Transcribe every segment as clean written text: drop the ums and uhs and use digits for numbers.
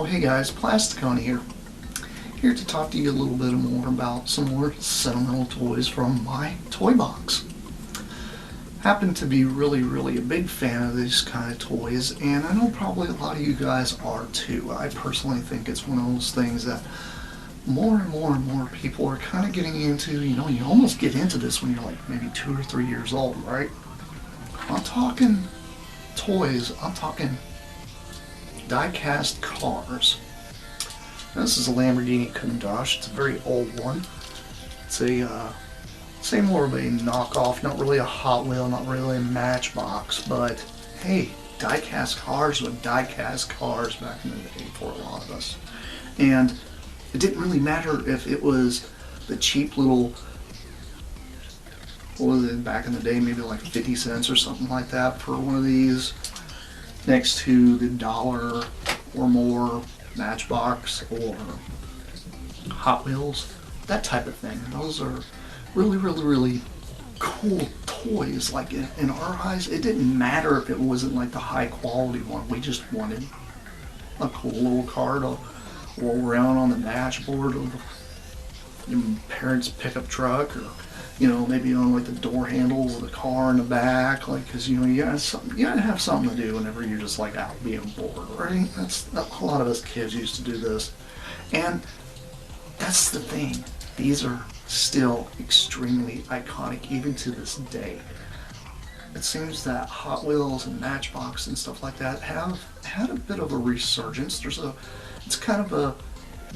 hey guys, Plasticon here to talk to you a little bit more about some more sentimental toys from my Toybox. Happen to be really a big fan of these kind of toys, and I know probably a lot of you guys are too. I personally think it's one of those things that more and more people are kind of getting into. You know, you almost get into this when you're like maybe 2 or 3 years old, right? I'm talking toys, I'm talking die-cast cars. Now, this is a Lamborghini Countach. It's a very old one. It's a say more of a knockoff, not really a Hot Wheel, not really a Matchbox, but hey, die-cast cars were die-cast cars back in the day for a lot of us. And it didn't really matter if it was the cheap little, what was it back in the day, maybe like 50 cents or something like that for one of these, next to the $1 or more Matchbox or Hot Wheels, that type of thing. Those are really cool toys. Like in our eyes, it didn't matter if it wasn't like the high quality one. We just wanted a cool little car to roll around on the dashboard of your parents' pickup truck, or you know, maybe on like the door handles of the car in the back, like, because you know you gotta have something to do whenever you're just like out being bored, right? That's a lot of us kids used to do this, and that's the thing. These are still extremely iconic even to this day. It seems that Hot Wheels and Matchbox and stuff like that have had a bit of a resurgence. It's kind of a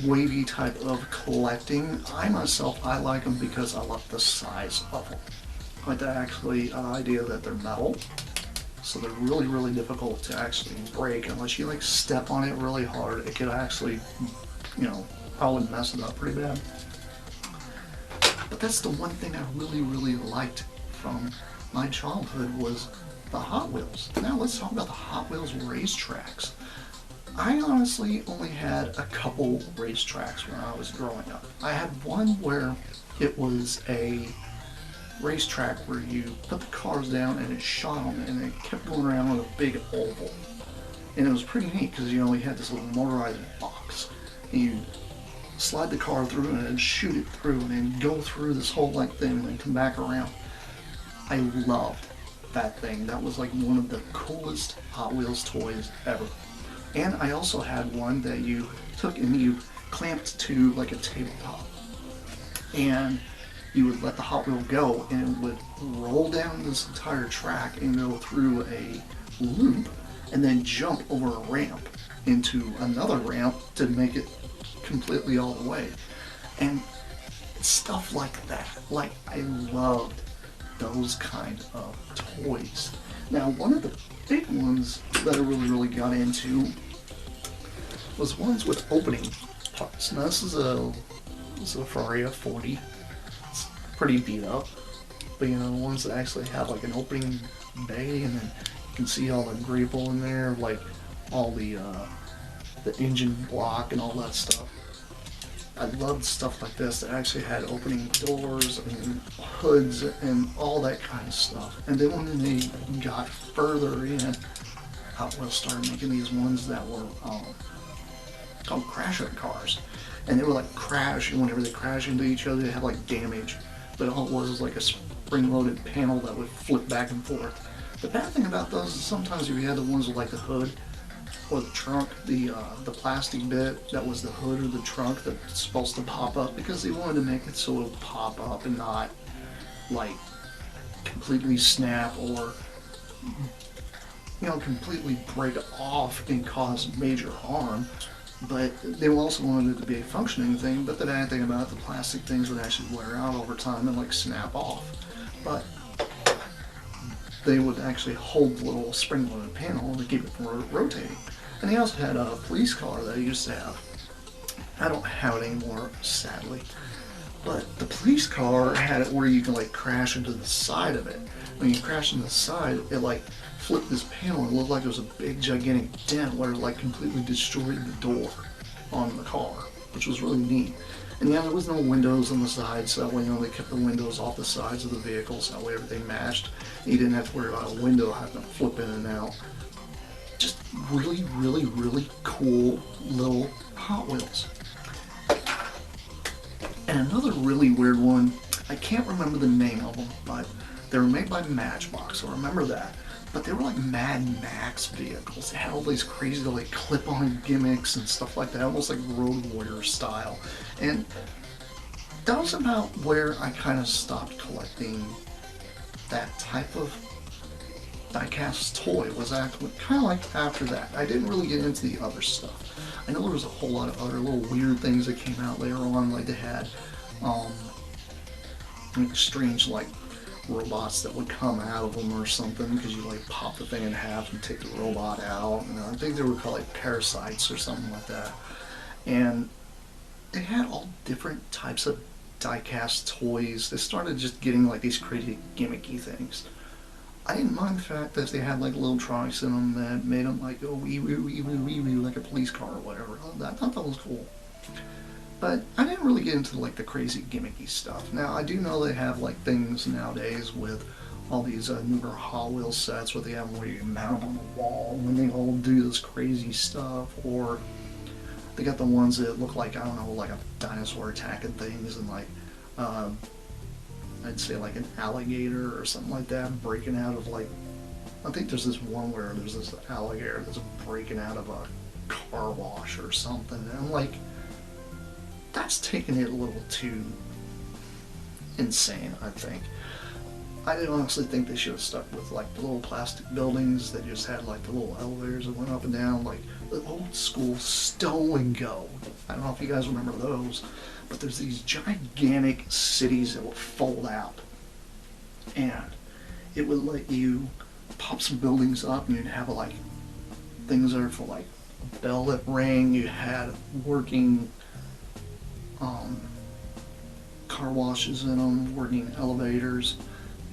wavy type of collecting. I myself, I like them because I love the size of them. I like the idea that they're metal, so they're really difficult to actually break unless you like step on it really hard. It could actually, you know, probably mess it up pretty bad. But that's the one thing I really liked from my childhood was the Hot Wheels. Now let's talk about the Hot Wheels racetracks. I honestly only had a couple racetracks when I was growing up. I had one where it was a racetrack where you put the cars down and it shot them and it kept going around with a big oval. And it was pretty neat because you know you had this little motorized box. And you slide the car through and then shoot it through and then go through this whole like thing and then come back around. I loved that thing. That was like one of the coolest Hot Wheels toys ever. And I also had one that you took and you clamped to like a tabletop. And you would let the Hot Wheel go and it would roll down this entire track and go through a loop and then jump over a ramp into another ramp to make it completely all the way. And stuff like that. Like, I loved those kind of toys. Now, one of the big ones that I really got into was ones with opening parts. Now, this is a Ferrari F40. It's pretty beat up, but you know, ones that actually have like an opening bay, and then you can see all the greeble in there, like all the engine block and all that stuff. I loved stuff like this that actually had opening doors and hoods and all that kind of stuff. And then when they got further in, Hot Wheels started making these ones that were called crash out cars. And they were like crash, and whenever they crash into each other, they had like damage. But all it was like a spring-loaded panel that would flip back and forth. The bad thing about those is sometimes if you had the ones with like the hood, or the trunk, the plastic bit that was the hood or the trunk that's supposed to pop up, because they wanted to make it so it would pop up and not like completely snap or you know completely break off and cause major harm. But they also wanted it to be a functioning thing. But the bad thing about it, the plastic things would actually wear out over time and like snap off. But they would actually hold the little spring-loaded panel to keep it from rotating. And they also had a police car that I used to have. I don't have it anymore, sadly. But the police car had it where you can like crash into the side of it. When you crash into the side, it like flipped this panel and it looked like it was a big gigantic dent where it like completely destroyed the door on the car, which was really neat. And yeah, there was no windows on the sides, so that way, you know, they kept the windows off the sides of the vehicles, so that way everything matched. You didn't have to worry about a window having to flip in and out. just really, really, really cool little Hot Wheels. And another really weird one, I can't remember the name of them, but they were made by Matchbox, I remember that. But they were like Mad Max vehicles. They had all these crazy like clip-on gimmicks and stuff like that, almost like Road Warrior style. And that was about where I kind of stopped collecting that type of diecast toy. Was actually kind of like after that. I didn't really get into the other stuff. I know there was a whole lot of other little weird things that came out later on, like they had like strange like robots that would come out of them or something, because you like pop the thing in half and take the robot out. And I think they were called like parasites or something like that. And they had all different types of diecast toys. They started just getting like these crazy gimmicky things. I didn't mind the fact that they had like little tronics in them that made them like go wee wee wee wee wee wee like a police car or whatever. I thought that was cool. But I didn't really get into like the crazy gimmicky stuff. Now I do know they have like things nowadays with all these newer Hot Wheels sets where they have them where you mount them on the wall and they all do this crazy stuff, or they got the ones that look like, I don't know, like a dinosaur attacking things, and like I'd say like an alligator or something like that breaking out of like, I think there's this one where there's this alligator that's breaking out of a car wash or something, and I'm like, that's taking it a little too insane, I think. I honestly think they should have stuck with like the little plastic buildings that just had like the little elevators that went up and down, like the old school Stow-N-Go. I don't know if you guys remember those, but there's these gigantic cities that would fold out, and it would let you pop some buildings up, and you'd have like things there for like a bell that rang. You had working car washes in them, working elevators.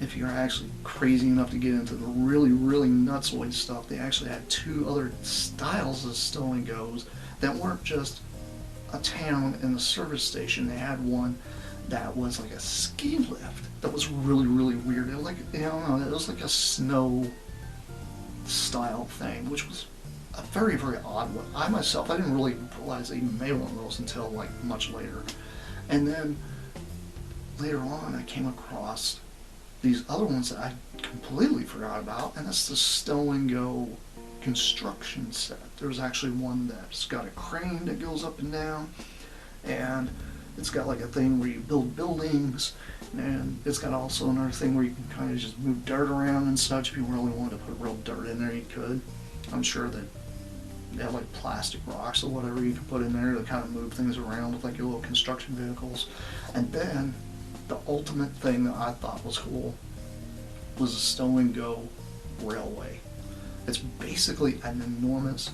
If you're actually crazy enough to get into the really, really nutsoid stuff, they actually had two other styles of Stow-N-Go's that weren't just a town and a service station. They had one that was like a ski lift that was really, really weird. It was like, I don't know, it was like a snow style thing, which was a very, very odd one. I myself, I didn't really realize they even made one of those until like much later. And then later on, I came across these other ones that I completely forgot about, and that's the Stow-N-Go construction set. There's actually one that's got a crane that goes up and down, and it's got like a thing where you build buildings, and it's got also another thing where you can kind of just move dirt around and such. If you really wanted to put real dirt in there, you could. I'm sure that they have like plastic rocks or whatever you can put in there to kind of move things around with like your little construction vehicles. And then the ultimate thing that I thought was cool was the Stow-N-Go Railway. It's basically an enormous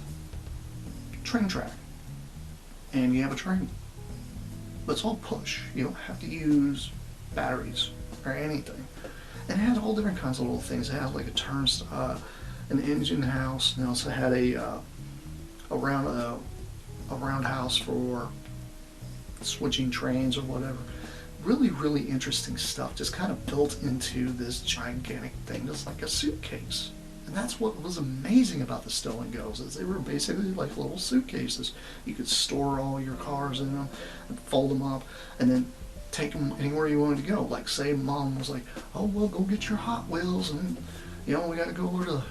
train track, and you have a train, but it's all push. You don't have to use batteries or anything. And it had all different kinds of little things. It had like a turnstile, an engine house, and it also had a roundhouse for switching trains or whatever. Really, really interesting stuff, just kind of built into this gigantic thing that's like a suitcase. And that's what was amazing about the Stow-N-Go's, is they were basically like little suitcases. You could store all your cars in them and fold them up and then take them anywhere you wanted to go. Like say mom was like, oh, well, go get your Hot Wheels, and you know, we got to go over to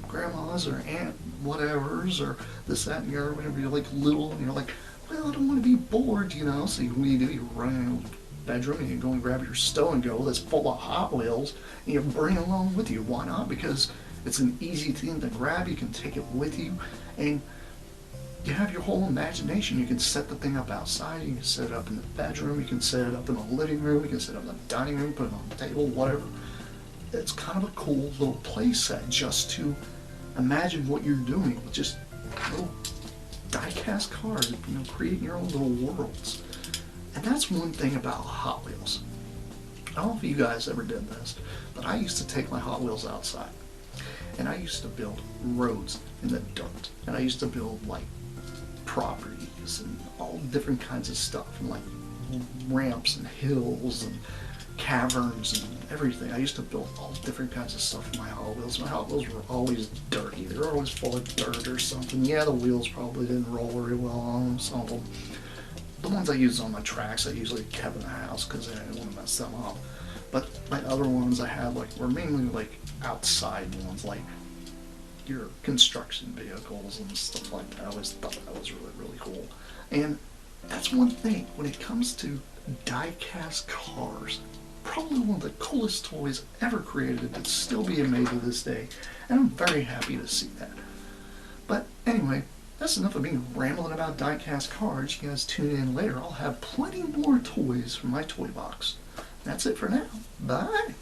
grandma's or aunt whatever's or this, that, and the other. Whenever you're like little and you're like, well, I don't want to be bored, you know. So what do? You run in the bedroom and you go and grab your Stow-N-Go that's full of Hot Wheels and you bring it along with you. Why not? Because it's an easy thing to grab. You can take it with you, and you have your whole imagination. You can set the thing up outside. You can set it up in the bedroom. You can set it up in the living room. You can set it up in the dining room, put it on the table, whatever. It's kind of a cool little play set just to imagine what you're doing with just little die-cast cars, you know, creating your own little worlds. And that's one thing about Hot Wheels. I don't know if you guys ever did this, but I used to take my Hot Wheels outside, and I used to build roads in the dirt, and I used to build like properties and all different kinds of stuff, and like ramps and hills and caverns and everything. I used to build all different kinds of stuff for my Hot Wheels. My Hot Wheels were always dirty. They were always full of dirt or something. Yeah, the wheels probably didn't roll very well on them, some of them. The ones I used on my tracks, I usually kept in the house because I didn't want to mess them up. But my other ones I had were mainly outside ones, like your construction vehicles and stuff like that. I always thought that was really, really cool. And that's one thing, when it comes to die-cast cars, probably one of the coolest toys ever created that's still being made to this day. And I'm very happy to see that. But anyway, that's enough of me rambling about die-cast cars. You guys tune in later. I'll have plenty more toys from my toy box. That's it for now. Bye.